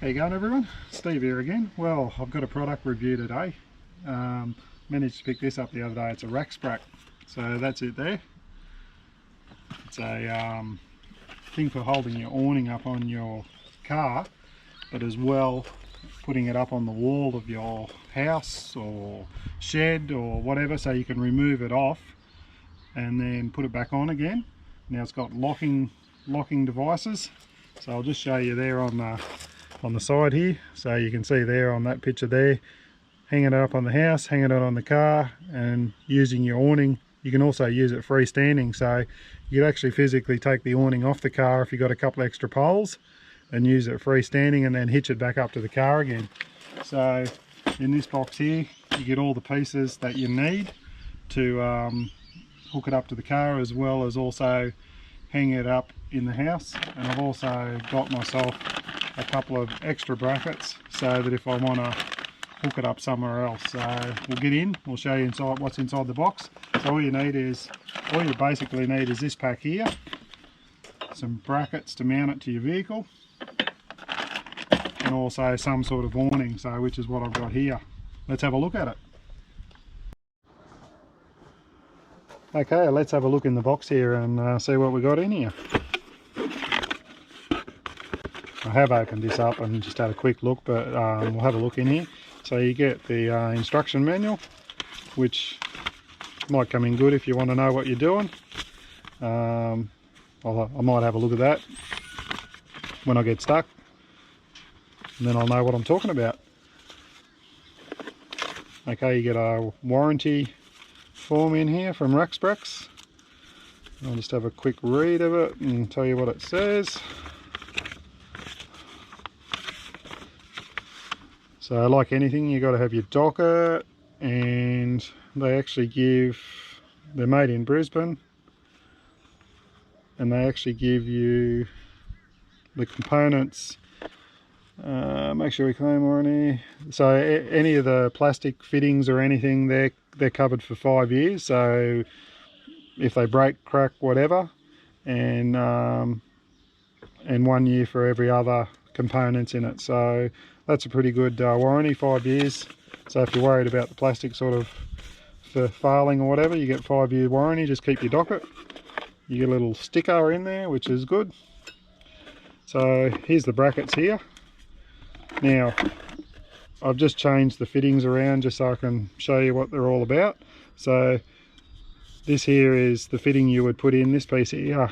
How you going, everyone? Steve here again. Well, I've got a product review today. Managed to pick this up the other day. It's a Racksbrax. So that's it there. It's a thing for holding your awning up on your car, but as well putting it up on the wall of your house or shed or whatever, so you can remove it off and then put it back on again. Now it's got locking devices, so I'll just show you there on the side here. So you can see there on that picture there, hanging it up on the house, hanging it on the car, and using your awning. You can also use it freestanding, so you could actually physically take the awning off the car if you've got a couple extra poles and use it freestanding, and then hitch it back up to the car again. So in this box here you get all the pieces that you need to hook it up to the car, as well as also hang it up in the house. And I've also got myself a couple of extra brackets so that if I want to hook it up somewhere else. So we'll get in, we'll show you inside what's inside the box. So all you basically need is this pack here, some brackets to mount it to your vehicle, and also some sort of awning, so which is what I've got here. Let's have a look at it. Okay, let's have a look in the box here and see what we got in here. I have opened this up and just had a quick look, but we'll have a look in here. So you get the instruction manual, which might come in good if you want to know what you're doing. I might have a look at that when I get stuck, and then I'll know what I'm talking about. Okay, you get a warranty form in here from Racksbrax. I'll just have a quick read of it and tell you what it says. So like anything, you got to have your docket, and they actually they're made in Brisbane, and they actually give you the components. Make sure we claim warranty. So any of the plastic fittings or anything, they're covered for 5 years. So if they break, crack, whatever, and 1 year for every other components in it. So that's a pretty good warranty, 5 years. So if you're worried about the plastic sort of for failing or whatever, you get 5-year warranty. Just keep your docket. You get a little sticker in there, which is good. So here's the brackets here. Now I've just changed the fittings around just so I can show you what they're all about. So this here is the fitting you would put in. This piece here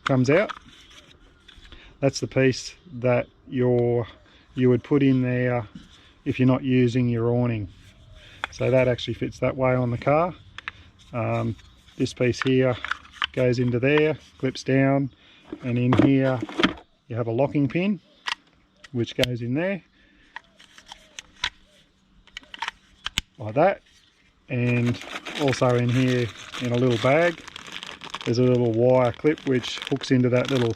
comes out. That's the piece that you would put in there if you're not using your awning. So that actually fits that way on the car. This piece here goes into there, clips down, and in here you have a locking pin which goes in there like that. And also in here, in a little bag, there's a little wire clip which hooks into that little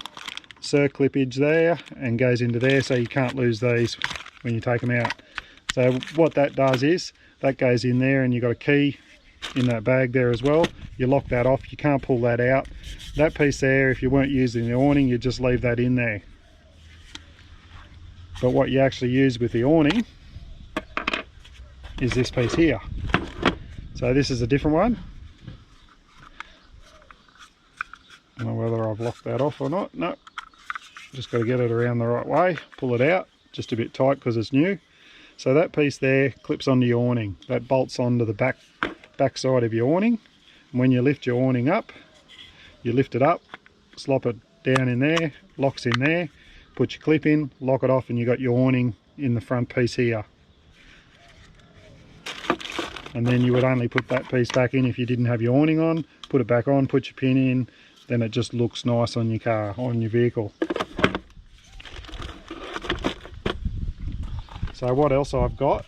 circlippage there and goes into there, so you can't lose these when you take them out. So what that does is that goes in there, and you've got a key in that bag there as well. You lock that off, you can't pull that out. That piece there, if you weren't using the awning, you just leave that in there. But what you actually use with the awning is this piece here. So this is a different one. I don't know whether I've locked that off or not. No, just got to get it around the right way, pull it out, just a bit tight because it's new. So that piece there clips onto your awning. That bolts onto the back side of your awning. And when you lift your awning up, you lift it up, slop it down in there, locks in there, put your clip in, lock it off, and you got your awning in the front piece here. And then you would only put that piece back in if you didn't have your awning on. Put it back on, put your pin in, then it just looks nice on your car, on your vehicle. So what else I've got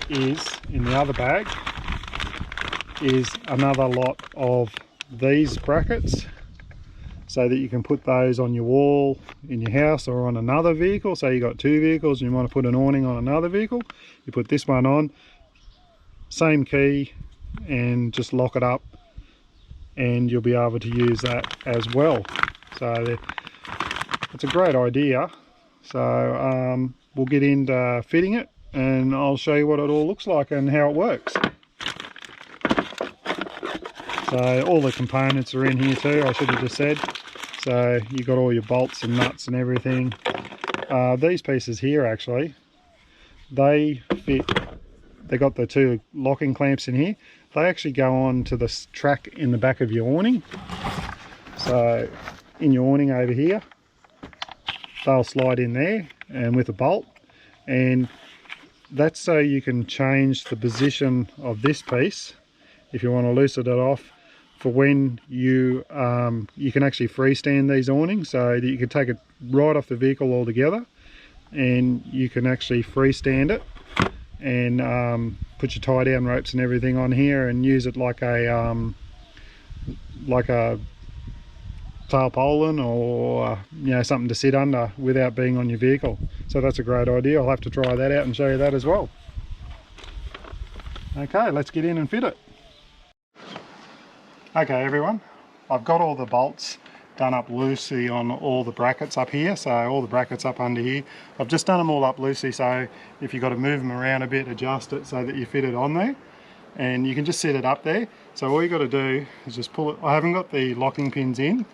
is, in the other bag, is another lot of these brackets, so that you can put those on your wall in your house or on another vehicle. So you got 2 vehicles and you want to put an awning on another vehicle, you put this one on, same key, and just lock it up, and you'll be able to use that as well. So it's a great idea So we'll get into fitting it and I'll show you what it all looks like and how it works. So all the components are in here too, I should have just said. So you got all your bolts and nuts and everything. These pieces here actually, they fit, they got the two locking clamps in here. They actually go on to this track in the back of your awning. So in your awning over here, they'll slide in there and with a bolt, and that's so you can change the position of this piece if you want to loosen it off for when you can actually freestand these awnings, so that you can take it right off the vehicle altogether and you can actually freestand it and put your tie down ropes and everything on here and use it like a tarpaulin or you know, something to sit under without being on your vehicle. So that's a great idea. I'll have to try that out and show you that as well. Okay, let's get in and fit it. Okay everyone, I've got all the bolts done up loosely on all the brackets up here, so all the brackets up under here. I've just done them all up loosely, so if you've got to move them around a bit, adjust it so that you fit it on there. And you can just set it up there. So all you got to do is just pull it. I haven't got the locking pins in.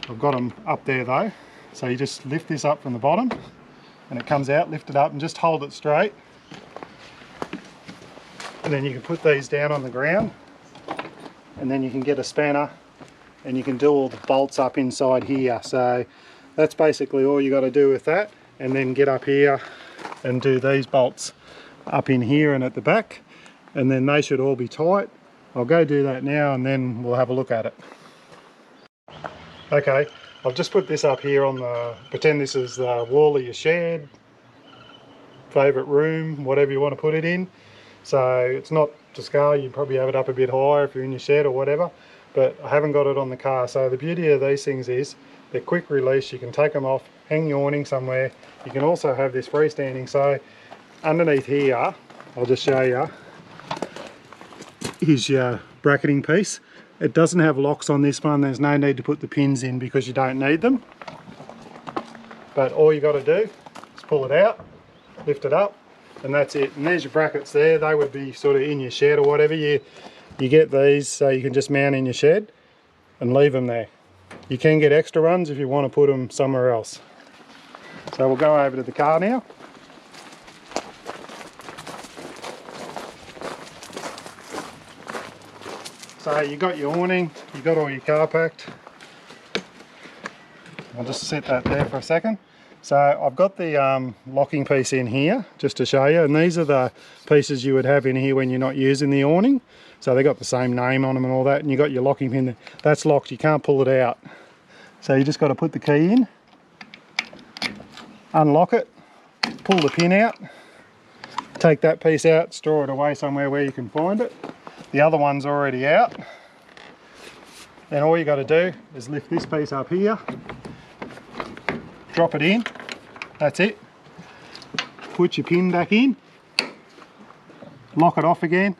I've got them up there though. So you just lift this up from the bottom and it comes out, lift it up and just hold it straight. And then you can put these down on the ground and then you can get a spanner and you can do all the bolts up inside here. So that's basically all you got to do with that, and then get up here and do these bolts up in here and at the back, and then they should all be tight. I'll go do that now and then we'll have a look at it. Okay, I've just put this up here on the, pretend this is the wall of your shed, favourite room, whatever you want to put it in. So it's not to scale, you probably have it up a bit higher if you're in your shed or whatever, but I haven't got it on the car. So the beauty of these things is they're quick release. You can take them off, hang your awning somewhere. You can also have this freestanding. So underneath here, I'll just show you, is your bracketing piece. It doesn't have locks on this one. There's no need to put the pins in because you don't need them. But all you got to do is pull it out, lift it up, and that's it. And there's your brackets there. They would be sort of in your shed or whatever. You get these so you can just mount in your shed and leave them there. You can get extra ones if you want to put them somewhere else. So we'll go over to the car now. So you got your awning, you got all your car packed. I'll just set that there for a second. So I've got the locking piece in here just to show you, and these are the pieces you would have in here when you're not using the awning. So they got the same name on them and all that, and you got your locking pin there. That's locked, you can't pull it out. So you just got to put the key in, unlock it, pull the pin out, take that piece out, store it away somewhere where you can find it. The other one's already out. Then all you got to do is lift this piece up here, drop it in, that's it. Put your pin back in, lock it off again,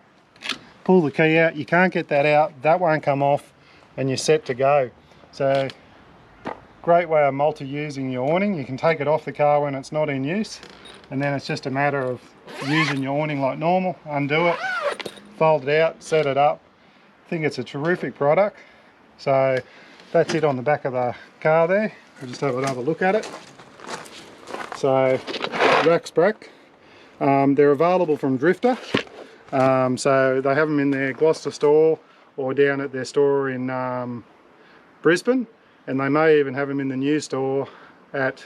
pull the key out. You can't get that out, that won't come off, and you're set to go. So great way of multi-using your awning. You can take it off the car when it's not in use, and then it's just a matter of using your awning like normal. Undo it, fold it out, set it up. I think it's a terrific product. So that's it on the back of the car there. We'll just have another look at it. So Racksbrax, they're available from Drifter. So they have them in their Gloucester store or down at their store in Brisbane, and they may even have them in the new store at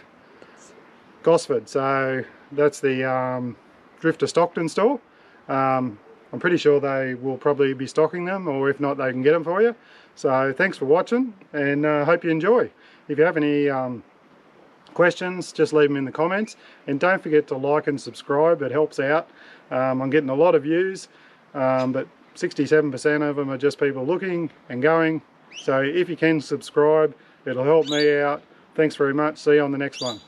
Gosford. So that's the Drifter Stockton store. I'm pretty sure they will probably be stocking them, or if not, they can get them for you. So thanks for watching, and hope you enjoy. If you have any questions, just leave them in the comments, and don't forget to like and subscribe. It helps out. I'm getting a lot of views, but 67% of them are just people looking and going. So if you can subscribe, it'll help me out. Thanks very much. See you on the next one.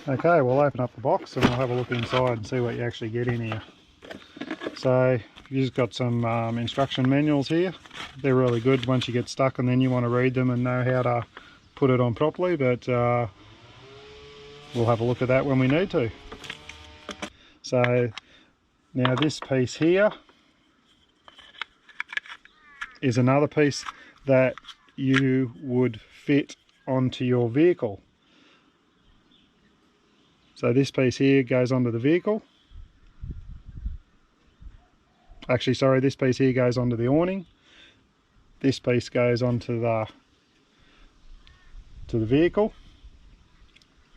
Okay, we'll open up the box and we'll have a look inside and see what you actually get in here. So you've just got some instruction manuals here. They're really good once you get stuck and then you want to read them and know how to put it on properly, but we'll have a look at that when we need to. So now this piece here is another piece that you would fit onto your vehicle. So this piece here goes onto the vehicle. Actually, sorry, this piece here goes onto the awning. This piece goes onto the vehicle,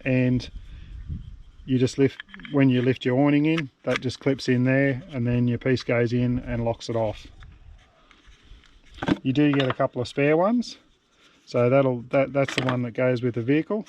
and you just lift, when you lift your awning in, that just clips in there, and then your piece goes in and locks it off. You do get a couple of spare ones, so that's the one that goes with the vehicle.